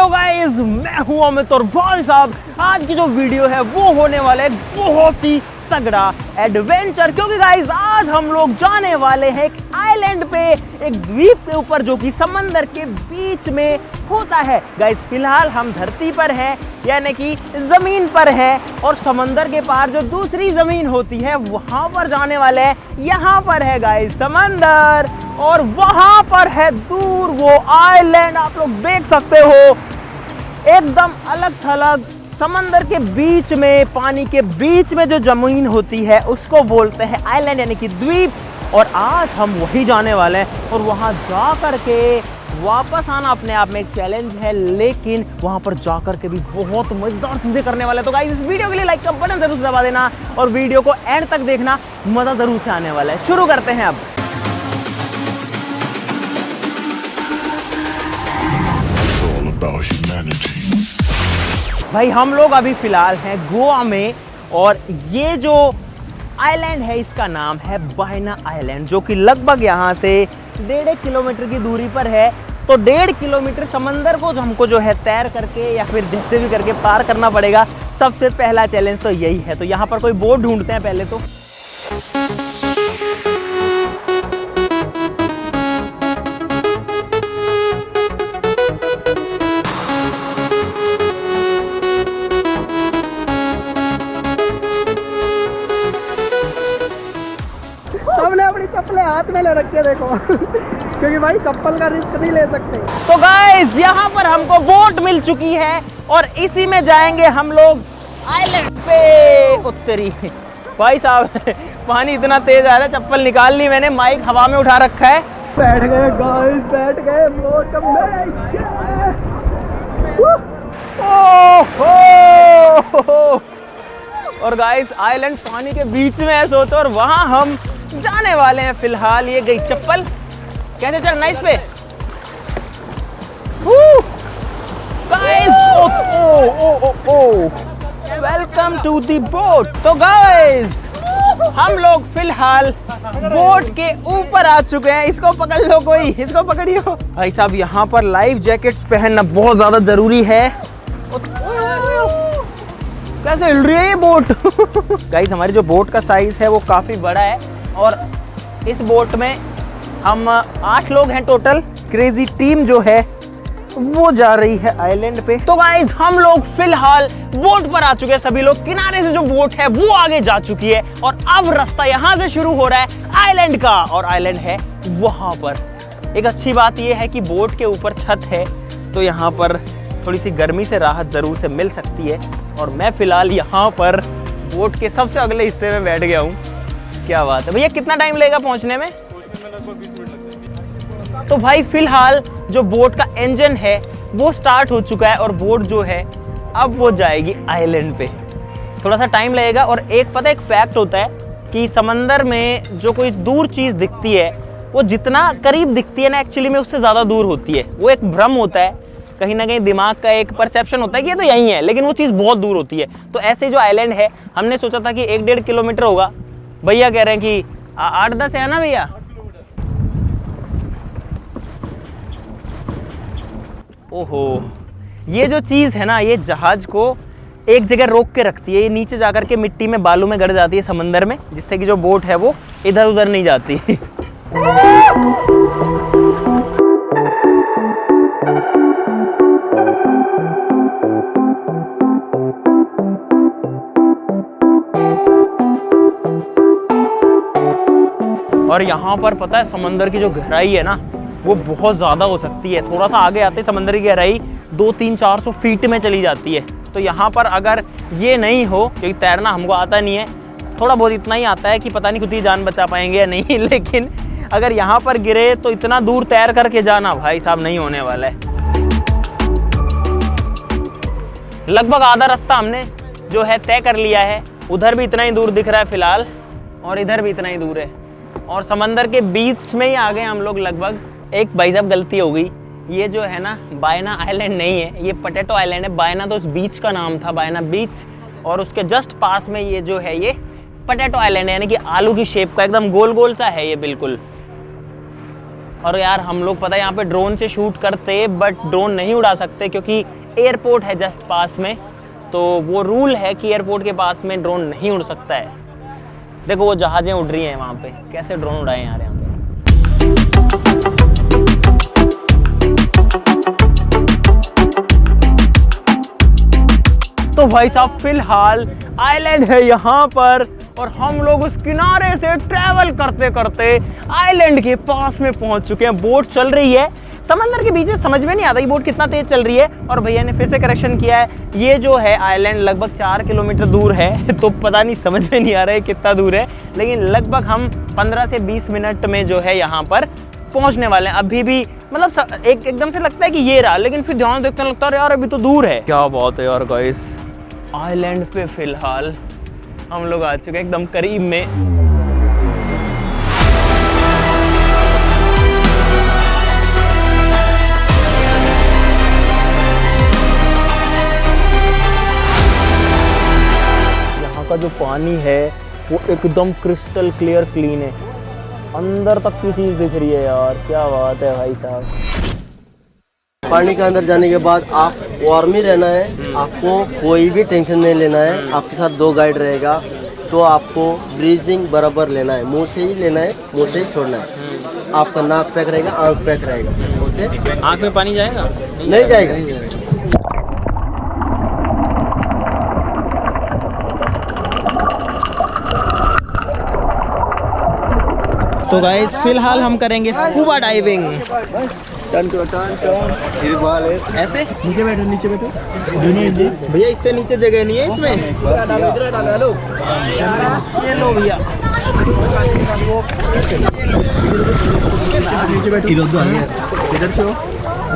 Hello guys, मैं हूं अमित और भाई साहब आज की जो वीडियो है वो होने वाला है बहुत ही तगड़ा एडवेंचर, क्योंकि गाइस आज हम लोग जाने वाले हैं एक आइलैंड पे, एक द्वीप के ऊपर जो कि समंदर के बीच में होता है। गाइस फिलहाल हम धरती पर हैं, यानी कि जमीन पर है, और समंदर के पार जो दूसरी जमीन होती है वहां पर जाने वाले हैं। यहाँ पर है गाइस समंदर और वहां पर है दूर वो आइलैंड, आप लोग देख सकते हो एकदम अलग थलग समंदर के बीच में, पानी के बीच में जो जमीन होती है उसको बोलते हैं आइलैंड यानी कि द्वीप। और आज हम वही जाने वाले हैं और वहां जा करके वापस आना अपने आप में एक चैलेंज है, लेकिन वहां पर जा करके भी बहुत मजेदार चीजें करने वाले हैं। तो गाइस इस वीडियो के लिए लाइक का बटन जरूर दबा देना और वीडियो को एंड तक देखना, मजा जरूर से आने वाला है। शुरू करते हैं अब। भाई हम लोग अभी फिलहाल हैं गोवा में और ये जो आइलैंड है इसका नाम है बायना आइलैंड, जो कि लगभग यहाँ से 1.5 किलोमीटर की दूरी पर है। तो 1.5 किलोमीटर समंदर को हमको जो है तैर करके या फिर जैसे भी करके पार करना पड़ेगा। सबसे पहला चैलेंज तो यही है। तो यहाँ पर कोई बोट ढूंढते हैं पहले तो। सबने अपनी चप्पलें हाथ में ले रखे देखो क्योंकि भाई चप्पल का रिस्क नहीं ले सकते। तो गाइस यहाँ पर हमको बोट मिल चुकी है और इसी में जाएंगे हम लोग आइलैंड पे। उत्तरी भाई साहब पानी इतना तेज आ रहा है, चप्पल निकाल ली मैंने, माइक हवा में उठा रखा है। बैठ गए गाइस, बैठ गए बोट में। और गाइस आइलैंड पानी के बीच में है, सोचो, और वहां हम जाने वाले हैं। फिलहाल ये गई चप्पल, कैसे चढ़ना इस पे? Guys welcome to the boat. तो गाइस हम लोग फिलहाल बोट के ऊपर आ चुके हैं। इसको पकड़ लो, कोई इसको पकड़ियो। भाई साहब यहाँ पर लाइफ जैकेट्स पहनना बहुत ज्यादा जरूरी है। कैसे हिल रही है ये बोट? गाइस हमारी जो बोट का साइज है वो काफी बड़ा है और इस बोट में हम 8 लोग हैं टोटल। क्रेजी टीम जो है वो जा रही है आइलैंड पे। तो गाइस हम लोग फिलहाल बोट पर आ चुके हैं, सभी लोग। किनारे से जो बोट है वो आगे जा चुकी है और अब रास्ता यहाँ से शुरू हो रहा है आइलैंड का, और आइलैंड है वहां पर। एक अच्छी बात यह है कि बोट के ऊपर छत है, तो यहाँ पर थोड़ी सी गर्मी से राहत जरूर से मिल सकती है। और मैं फिलहाल यहाँ पर बोट के सबसे अगले हिस्से में बैठ गया हूँ। क्या बात है भैया, कितना टाइम लगेगा पहुँचने में? लगभग 20 मिनट लगते हैं। तो भाई फिलहाल जो बोट का इंजन है वो स्टार्ट हो चुका है और बोट जो है अब वो जाएगी आइलैंड पे। थोड़ा सा टाइम लगेगा। और एक पता एक फैक्ट होता है कि समंदर में जो कोई दूर चीज़ दिखती है वो जितना करीब दिखती है ना, एक्चुअली में उससे ज़्यादा दूर होती है। वो एक भ्रम होता है, कहीं ना कहीं दिमाग का एक परसेप्शन होता है कि ये तो यही है, लेकिन वो चीज़ बहुत दूर होती है। तो ऐसे जो आइलैंड है हमने सोचा था कि 1-1.5 किलोमीटर होगा, भैया कह रहे हैं कि 8-10 है ना भैया। ओहो, ये जो चीज़ है ना, ये जहाज को एक जगह रोक के रखती है। ये नीचे जाकर के मिट्टी में, बालू में गड़ जाती है समंदर में, जिससे कि जो बोट है वो इधर उधर नहीं जाती। और यहाँ पर पता है समंदर की जो गहराई है ना वो बहुत ज़्यादा हो सकती है। थोड़ा सा आगे आते समंदर की गहराई 200-400 फीट में चली जाती है। तो यहाँ पर अगर ये नहीं हो, क्योंकि तैरना हमको आता नहीं है, थोड़ा बहुत इतना ही आता है कि पता नहीं खुद ही जान बचा पाएंगे या नहीं, लेकिन अगर यहाँ पर गिरे तो इतना दूर तैर करके जाना भाई साहब नहीं होने वाला है। लगभग आधा रास्ता हमने जो है तय कर लिया है। उधर भी इतना ही दूर दिख रहा है फिलहाल और इधर भी इतना ही दूर है और समंदर के बीच में ही आ गए हम लोग लगभग। एक भाई साहब गलती हो गई, ये जो है ना बायना आइलैंड नहीं है, ये पोटैटो आइलैंड है। बायना तो उस बीच का नाम था, बायना बीच, और उसके जस्ट पास में ये जो है ये पोटैटो आइलैंड है, यानी कि आलू की शेप का एकदम गोल गोल सा है ये बिल्कुल। और यार हम लोग पता है यहाँ पे ड्रोन से शूट करते, बट ड्रोन नहीं उड़ा सकते क्योंकि एयरपोर्ट है जस्ट पास में। तो वो रूल है कि एयरपोर्ट के पास में ड्रोन नहीं उड़ सकता है। देखो वो जहाज़ें उड़ रही हैं वहाँ पे, कैसे ड्रोन उड़ाए यार यहाँ पे। तो भाई साहब फिलहाल आइलैंड है यहाँ पर और हम लोग उस किनारे से ट्रैवल करते करते आइलैंड के पास में पहुंच चुके हैं। बोट चल रही है समंदर के बीच में, समझ में नहीं आता ये बोट कितना तेज चल रही है। और भैया ने फिर से करेक्शन किया है, ये जो है आइलैंड लगभग 4 किलोमीटर दूर है। तो पता नहीं, समझ में नहीं आ रहा है कितना दूर है, लेकिन लगभग हम 15 से 20 मिनट में जो है यहाँ पर पहुंचने वाले हैं। अभी भी मतलब एकदम से लगता है कि ये रहा, लेकिन फिर ध्यान देखने लगता है यार अभी तो दूर है। क्या बात है यार गाइस, आइलैंड पे फिलहाल हम लोग आ चुके हैं एकदम करीब में। यहाँ का जो पानी है वो एकदम क्रिस्टल क्लियर क्लीन है, अंदर तक की चीज दिख रही है यार। क्या बात है भाई साहब। पानी के अंदर जाने के बाद आप वार्म ही रहना है, आपको कोई भी टेंशन नहीं लेना है। आपके साथ 2 गाइड रहेगा, तो आपको ब्रीजिंग बराबर लेना है, मुंह से ही लेना है, मुंह से ही छोड़ना है। आपका नाक पैक रहेगा, आँख पैक रहेगा। ओके, आँख में पानी जाएगा? नहीं जाएगा। तो गाइस फिलहाल हम करेंगे scuba diving. Turn to turn turn, ऐसे नीचे बैठो, नीचे बैठो भैया, इससे नीचे जगह नहीं है इसमें। ये लो भैया, नीचे बैठो। इधर से हो,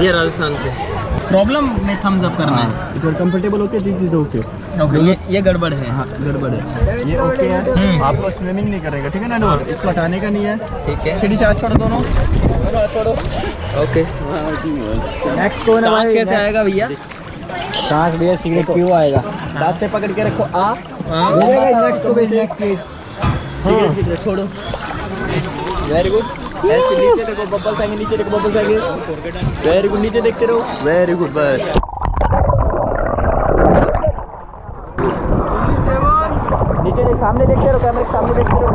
ये राजस्थान से। प्रॉब्लम में थम्स अप करना है। इधर कंफर्टेबल होके, दिस इज ओके। ओके, ये गड़बड़ है। हाँ गड़बड़ है, ये ओके है। आपको स्विमिंग नहीं करेगा, ठीक है ना डोर, इसको हटाने का नहीं है। ठीक है, सीढ़ी से हाथ छोड़ो, दोनों छोड़ो। ओके। नेक्स्ट कौन है भाई? कैसे आएगा भैया? सांस भैया सिगरेट क्यों आएगा? दांत से पकड़ के रखो। नेक्स्ट को नेक्स्ट प्लीज। सिगरेट की तरह छोड़ो। Very good. ऐसे नीचे देखो, बबल्स आएंगे, नीचे देखो, बबल्स आएंगे। वेरी गुड, नीचे देखते रहो। वेरी गुड, बस। नीचे देख, सामने देखते रहो, कैमरे के सामने देखते रहो।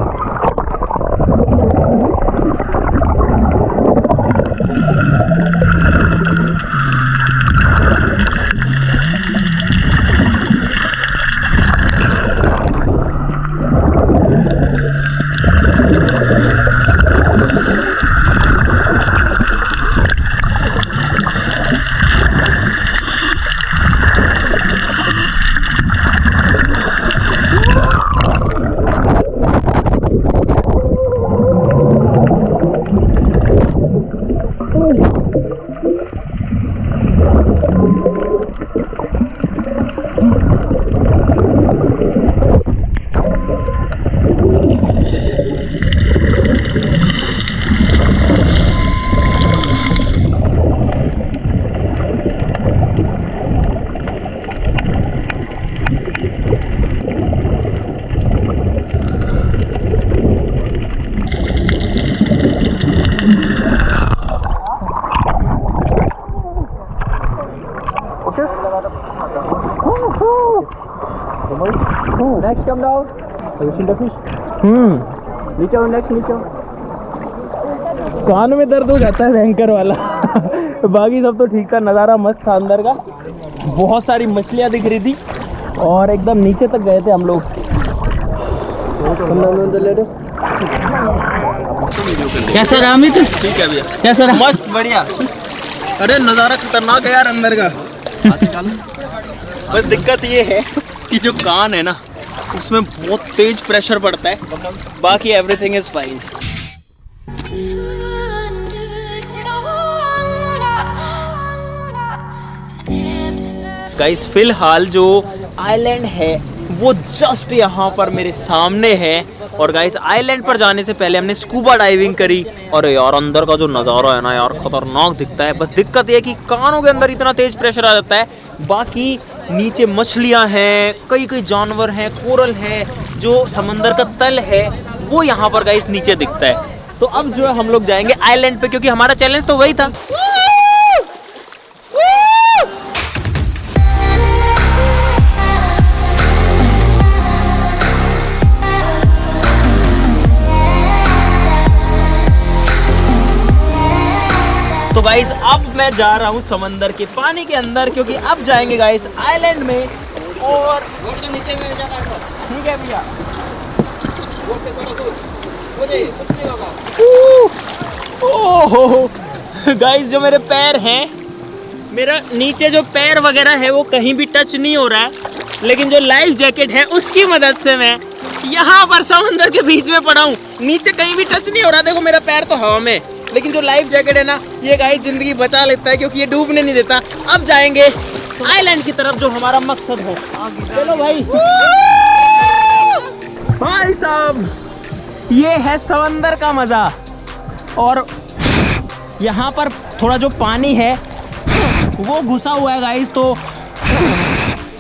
Next, come down. Have you seen the fish? नीचे आओ, नेक्स्ट नीचे आओ। कान में दर्द हो जाता है भयंकर वाला। बाकी सब तो ठीक था, नज़ारा मस्त था अंदर का। बहुत सारी मछलियाँ दिख रही थी और एकदम नीचे तक गए थे हम लोग। कैसा रहा अमित? ठीक है भैया, कैसा रहा? मस्त बढ़िया। अरे नज़ारा खतरनाक है यार अंदर का। बस दिक्कत ये है कि जो कान है ना उसमें बहुत तेज प्रेशर पड़ता है, बाकी एवरीथिंग इज फाइन। गाइस फिलहाल जो आइलैंड है वो जस्ट यहाँ पर मेरे सामने है। और गाइस आइलैंड पर जाने से पहले हमने स्कूबा डाइविंग करी और यार अंदर का जो नज़ारा है ना यार खतरनाक दिखता है। बस दिक्कत ये है कि कानों के अंदर इतना तेज प्रेशर आ जाता है। बाकी नीचे मछलियाँ हैं, कई कई जानवर हैं, कोरल है, जो समंदर का तल है वो यहाँ पर गाइस नीचे दिखता है। तो अब जो है हम लोग जाएंगे आइलैंड पे, क्योंकि हमारा चैलेंज तो वही था। तो गाइज अब मैं जा रहा हूँ समंदर के पानी के अंदर, क्योंकि अब जाएंगे गाइज आइलैंड में। और नीचे में ठीक है भैया, ओहो गाइज जो मेरे पैर हैं, मेरा नीचे जो पैर वगैरह है वो कहीं भी टच नहीं हो रहा है, लेकिन जो लाइफ जैकेट है उसकी मदद से मैं यहाँ पर समंदर के बीच में पड़ा हूँ। नीचे कहीं भी टच नहीं हो रहा, देखो मेरा पैर तो हवा में, लेकिन जो लाइफ जैकेट है ना ये गाइस जिंदगी बचा लेता है, क्योंकि ये डूबने नहीं देता। अब जाएंगे आइलैंड की तरफ जो हमारा मकसद है। चलो भाई, भाई साहब ये है समंदर का मजा। और यहाँ पर थोड़ा जो पानी है वो घुसा हुआ है गाइस, तो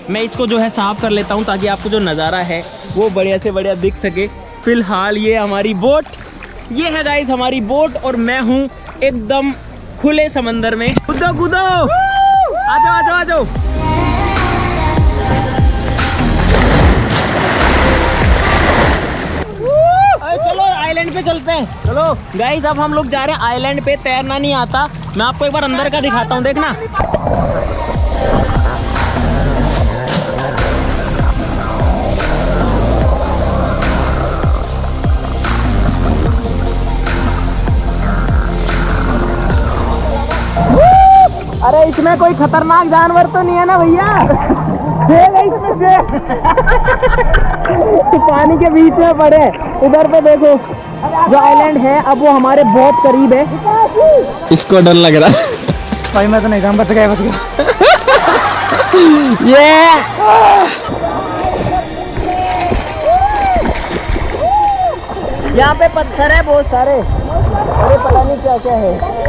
मैं इसको जो है साफ कर लेता हूँ ताकि आपको जो नज़ारा है वो बढ़िया से बढ़िया दिख सके। फिलहाल ये हमारी बोट, ये है गाइस हमारी बोट, और मैं हूँ एकदम खुले समंदर में। कूदो कूदो, आ जाओ आ जाओ आ जाओ। चलो आइलैंड पे चलते हैं। चलो गाइस अब हम लोग जा रहे हैं आइलैंड पे। तैरना नहीं आता, मैं आपको एक बार अंदर का दिखाता हूँ, देखना। अरे इसमें कोई खतरनाक जानवर तो नहीं है ना भैया? इसमें से पानी के बीच में पड़े, उधर पे देखो जो आइलैंड है, अब वो हमारे बहुत करीब है। इसको डर लग रहा है भाई, मैं तो नहीं काम, बच गया बच गया। ये यहाँ पे पत्थर है बहुत सारे, अरे पता नहीं क्या क्या है।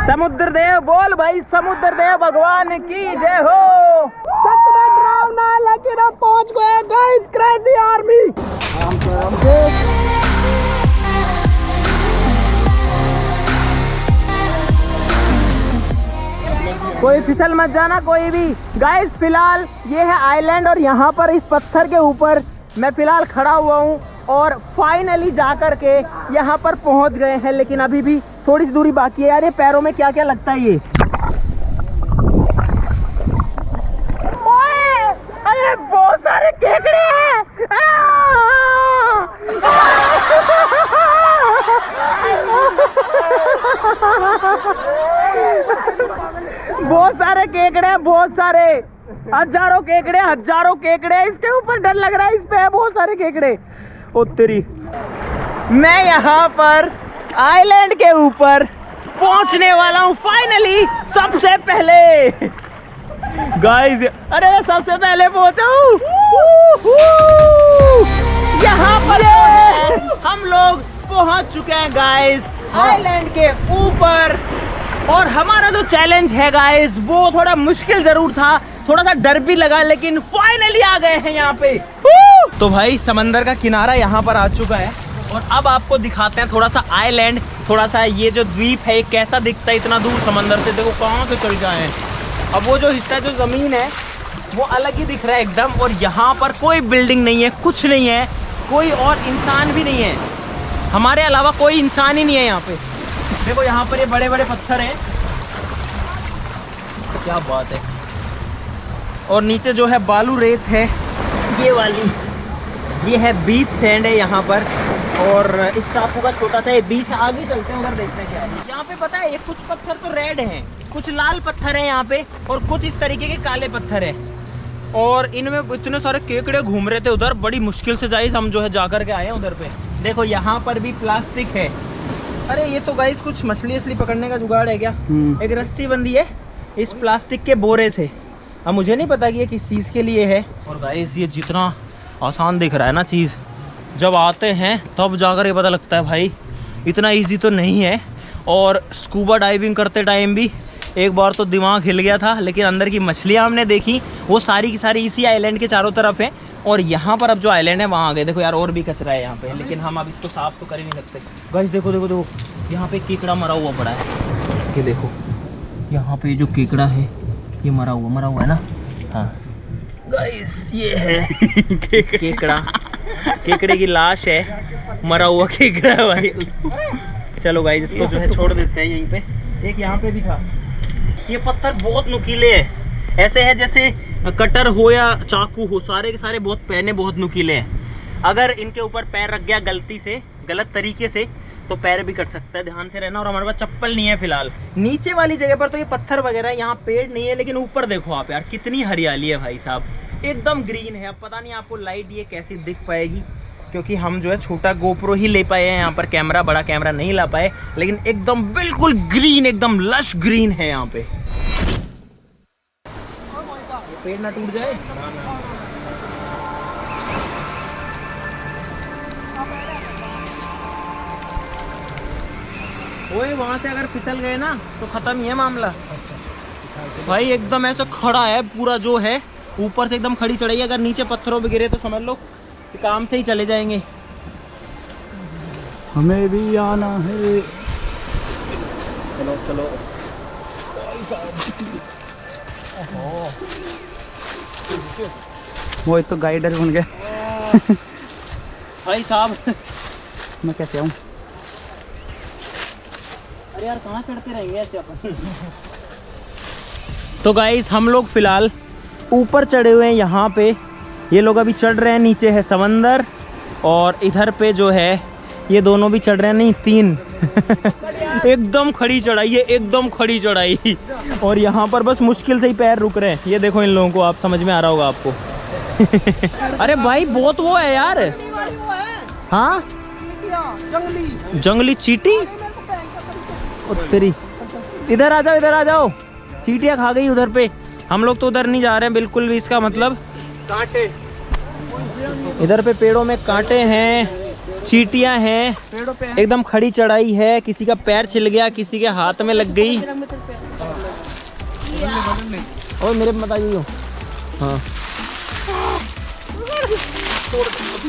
समुद्र देव बोल भाई, समुद्र देव भगवान की जय हो। सच में डरावना है, लेकिन हम पहुंच गए गाइस, क्रेजी आर्मी। कोई फिसल मत जाना कोई भी। गाइस फिलहाल ये है आइलैंड, और यहाँ पर इस पत्थर के ऊपर मैं फिलहाल खड़ा हुआ हूँ, और फाइनली जा कर के यहाँ पर पहुँच गए हैं, लेकिन अभी भी थोड़ी सी दूरी बाकी है। यार ये पैरों में क्या क्या लगता है ये? अरे बहुत सारे केकड़े हैं। बहुत सारे केकड़े हैं, बहुत सारे, हजारों केकड़े। इसके ऊपर डर लग रहा है, इस पे है बहुत सारे केकड़े। ओ तेरी, मैं यहाँ पर आइलैंड के ऊपर पहुंचने वाला हूँ फाइनली, सबसे पहले। गाइस अरे सबसे पहले पहुंचा हूँ यहाँ पर। हम लोग पहुंच चुके हैं गाइस आइलैंड के ऊपर, और हमारा जो चैलेंज है गाइस वो थोड़ा मुश्किल जरूर था, थोड़ा सा डर भी लगा, लेकिन फाइनली आ गए हैं यहाँ पे। तो भाई समंदर का किनारा यहाँ पर आ चुका है, और अब आपको दिखाते हैं थोड़ा सा आइलैंड, थोड़ा सा ये जो द्वीप है कैसा दिखता है इतना दूर समंदर से। देखो कहाँ से चल गए हैं। अब वो जो हिस्सा जो ज़मीन है वो अलग ही दिख रहा है एकदम, और यहाँ पर कोई बिल्डिंग नहीं है, कुछ नहीं है, कोई और इंसान भी नहीं है, हमारे अलावा कोई इंसान ही नहीं है यहाँ पे। देखो यहाँ पर ये बड़े बड़े पत्थर हैं, क्या बात है, और नीचे जो है बालू रेत है, ये वाली, ये है बीच सैंड है यहाँ पर, और इस टापू का छोटा सा ये बीच है। आगे चलते हैं उधर देखते हैं क्या है यहाँ पे। पता है ये कुछ पत्थर तो रेड हैं, कुछ लाल पत्थर हैं यहाँ पे, और कुछ इस तरीके के काले पत्थर हैं, और इनमें इतने सारे केकड़े घूम रहे थे उधर। बड़ी मुश्किल से जाइए हम जो है जाकर के आए हैं उधर पे। देखो यहाँ पर भी प्लास्टिक है। अरे ये तो गाइस कुछ मछली असली पकड़ने का जुगाड़ है क्या? एक रस्सी बंधी है इस प्लास्टिक के बोरे से। अब मुझे नहीं पता कि ये किस चीज़ के लिए है। और गाइस ये जितना आसान दिख रहा है ना चीज़, जब आते हैं तब जाकर ये पता लगता है भाई इतना इजी तो नहीं है। और स्कूबा डाइविंग करते टाइम भी एक बार तो दिमाग हिल गया था, लेकिन अंदर की मछलियाँ हमने देखी, वो सारी की सारी इसी आइलैंड के चारों तरफ है। और यहाँ पर अब जो आइलैंड है वहाँ आ गए। देखो यार और भी कचरा है यहाँ पे, लेकिन हम अब इसको साफ तो कर ही नहीं सकते। गाइस देखो देखो देखो, यहाँ पे केकड़ा मरा हुआ पड़ा है। ये देखो यहाँ पे जो केकड़ा है ये मरा हुआ है ना। हाँ गाइस ये है केकड़ा, केकड़े की लाश है, मरा हुआ केकड़ा है भाई। चलो गाइस इसको जो है छोड़ देते हैं यहीं पे। एक यहाँ पे भी था। ये पत्थर बहुत नुकीले हैं, ऐसे है जैसे कटर हो या चाकू हो, सारे के सारे बहुत पैने बहुत नुकीले हैं। अगर इनके ऊपर पैर रख गया गलती से, गलत तरीके से, तो पैर भी कट सकता है, ध्यान से रहना। और हमारे पास चप्पल नहीं है फिलहाल। नीचे वाली जगह पर तो ये पत्थर वगैरह, यहाँ पेड़ नहीं है, लेकिन ऊपर देखो आप यार कितनी हरियाली है भाई साहब, एकदम ग्रीन है। अब पता नहीं आपको लाइट ये कैसी दिख पाएगी, क्योंकि हम जो है छोटा गोप्रो ही ले पाए हैं यहाँ पर, कैमरा बड़ा कैमरा नहीं ला पाए, लेकिन एकदम बिल्कुल ग्रीन, एकदम लश ग्रीन है यहाँ पे। पेड़ ना टूट जाए। ओए वहां से अगर फिसल गए ना तो खत्म ही है मामला भाई। एकदम ऐसा खड़ा है पूरा, जो है ऊपर से एकदम खड़ी चढ़ाई। अगर नीचे पत्थरों पे गिरे तो समझ लो कि काम से ही चले जाएंगे। हमें भी आना है। चलो चलो। वो तो गाइडर बन गया भाई साहब। मैं कैसे आऊँ? अरे यार कहाँ चढ़ते रहेंगे ऐसे अपन। तो गाइस हम लोग फिलहाल ऊपर चढ़े हुए हैं यहाँ पे, ये लोग अभी चढ़ रहे हैं। नीचे है समंदर और इधर पे जो है ये दोनों भी चढ़ रहे हैं, नहीं तीन एकदम खड़ी चढ़ाई है, एकदम खड़ी चढ़ाई। और यहाँ पर बस मुश्किल से ही पैर रुक रहे हैं। ये देखो इन लोगों को, आप समझ में आ रहा होगा आपको। अरे भाई बहुत वो है यार। हाँ जंगली चींटी। तेरी इधर आ जाओ, इधर आ जाओ। चींटियाँ खा गई उधर पे। हम लोग तो उधर नहीं जा रहे हैं बिल्कुल भी, इसका मतलब कांटे। इधर पे पेड़ों में कांटे हैं, चींटियाँ हैं, एकदम खड़ी चढ़ाई है। किसी का पैर छिल गया, किसी के हाथ में लग गई। और मेरे मत आइए। हाँ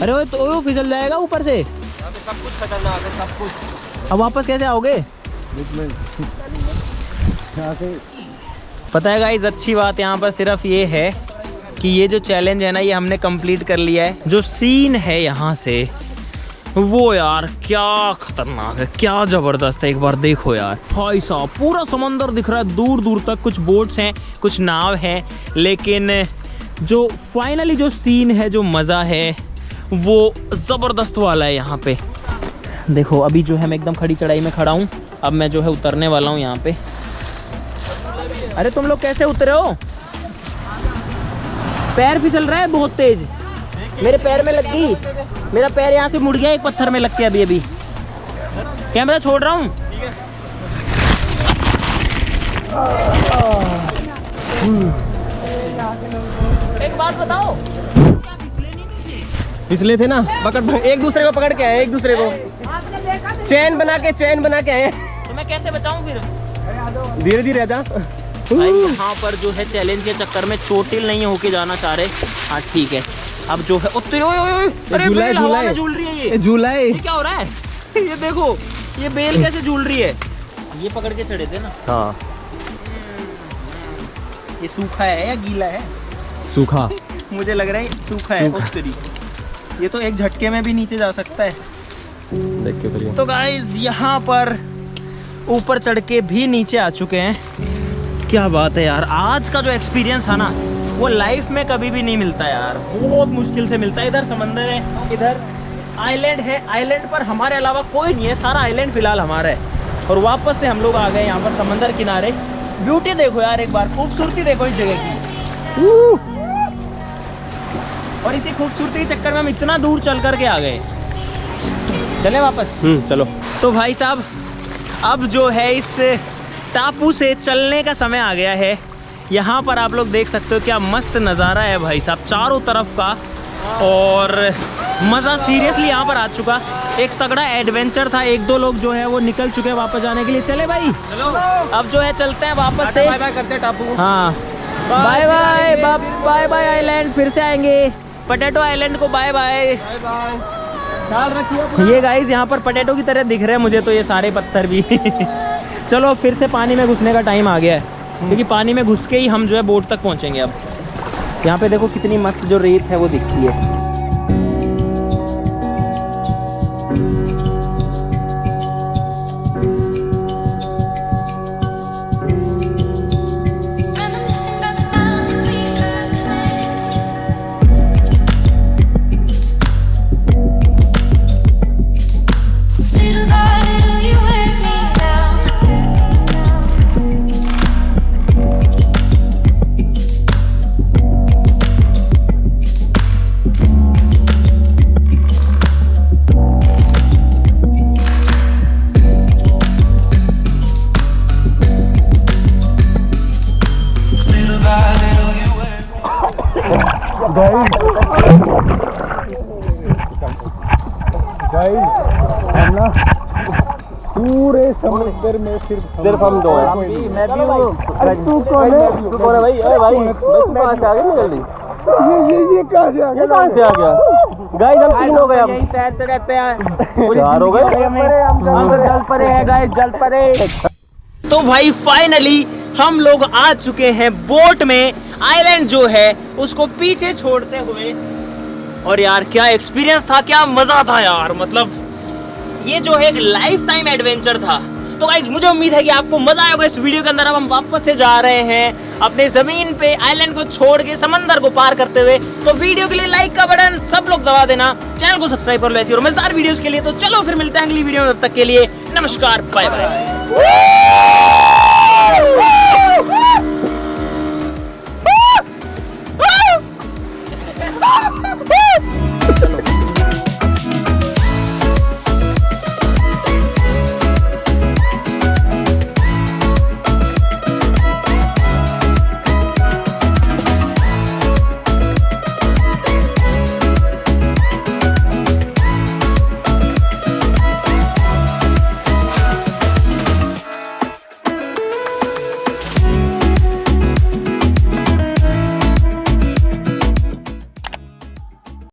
अरे वो तो फिसल जाएगा ऊपर से। सब कुछ खतरनाक है, सब कुछ। अब वापस कैसे आओगे? पता है गाइस, अच्छी बात यहाँ पर सिर्फ ये है कि ये जो चैलेंज है ना, ये हमने कंप्लीट कर लिया है। जो सीन है यहाँ से वो यार क्या खतरनाक है, क्या जबरदस्त है। एक बार देखो यार भाई साहब, पूरा समंदर दिख रहा है दूर दूर तक। कुछ बोट्स हैं, कुछ नाव हैं, लेकिन जो फाइनली जो सीन है, जो मज़ा है, वो ज़बरदस्त वाला है यहाँ पे। देखो अभी जो है मैं एकदम खड़ी चढ़ाई में खड़ा हूँ। अब मैं जो है उतरने वाला हूँ यहाँ पे। अरे तुम लोग कैसे उतरे हो? पैर फिसल रहा है बहुत तेज, मेरे पैर में लग गई। मेरा पैर यहाँ से मुड़ गया एक पत्थर में लग के। अभी अभी कैमरा छोड़ रहा हूँ। एक बात बताओ, फिसले थे ना, पकड़ एक दूसरे को पकड़ के आए, एक दूसरे को चैन बना के आए। तो मैं कैसे बचाऊं फिर? धीरे धीरे आ जा। भाई यहाँ पर जो है चैलेंज के चक्कर में चोटिल नहीं होके जाना चाह रहे। हाँ ठीक है। अब जो है अरे बेल हवा में झूल रही है। ये क्या हो रहा है? ये देखो ये बेल कैसे झूल रही है। ये पकड़ के चढ़े थे ना। हाँ ये सूखा है या गीला है? सूखा। मुझे लग रहा है सूखा है। ये तो एक झटके में भी नीचे जा सकता है। देख के उतरिए। तो गाइस यहाँ पर ऊपर चढ़ के भी नीचे आ चुके हैं। क्या बात है यार, आज का जो एक्सपीरियंस था ना, वो लाइफ में कभी भी नहीं मिलता यार, बहुत मुश्किल से मिलता है। इधर समंदर है, इधर आइलैंड है। आइलैंड पर हमारे अलावा कोई नहीं है, सारा आइलैंड फिलहाल हमारा है। और वापस से हम लोग आ गए यहाँ पर समंदर किनारे। ब्यूटी देखो यार एक बार, खूबसूरती देखो इस जगह की। और इसी खूबसूरती के चक्कर में हम इतना दूर चल करके आ गए। चले वापस? चलो। तो भाई साहब अब जो है इस टापू से चलने का समय आ गया है। यहाँ पर आप लोग देख सकते हो क्या मस्त नज़ारा है भाई साहब। चारों तरफ का और मज़ा सीरियसली यहाँ पर आ चुका। एक तगड़ा एडवेंचर था। एक दो लोग जो है वो निकल चुके हैं वापस जाने के लिए। चले भाई, चलो अब जो है चलते हैं वापस से। बाय बाय करते हैं टापू। हाँ, bye bye bye bye island, फिर से आएंगे। पोटैटो आइलैंड को बाय बाय। ख्याल रखिए। ये गाइस यहाँ पर पोटैटो की तरह दिख रहे हैं मुझे तो ये सारे पत्थर भी। चलो फिर से पानी में घुसने का टाइम आ गया है, क्योंकि पानी में घुस के ही हम जो है बोट तक पहुँचेंगे। अब यहाँ पे देखो कितनी मस्त जो रेत है वो दिखती है। Reminiscing about the time when we first met. Little by little you wear me down. पूरे समुद्र में सिर्फ हम दो हैं। मैं भी हूँ। तू कौन है? तू कौन है भाई? अरे भाई तू कहाँ से आ गया जल्दी? ये कहाँ से आ गया? कहाँ से आ गया? गाइस हम 3 हो गए। हम तैरते रहते हैं। 4 हो गए। हम जल परे हैं गाइस, जल परे। तो भाई फाइनली हम लोग आ चुके हैं बोट में। आइलैंड जो है उसको पीछे छोड़ते हुए। और यार क्या एक्सपीरियंस था, क्या मजा था यार। मतलब ये जो है एक लाइफ टाइम एडवेंचर था। तो गाइस मुझे उम्मीद है कि आपको मजा आएगा इस वीडियो के अंदर। अब हम वापस से जा रहे हैं अपने जमीन पे, आइलैंड को छोड़ के समंदर को पार करते हुए। तो वीडियो के लिए लाइक का बटन सब लोग दबा देना, चैनल को सब्सक्राइब कर लो ऐसी और मजेदार वीडियोस के लिए। तो चलो फिर मिलते हैं अगली वीडियो में, तब तक के लिए नमस्कार, बाय बाय।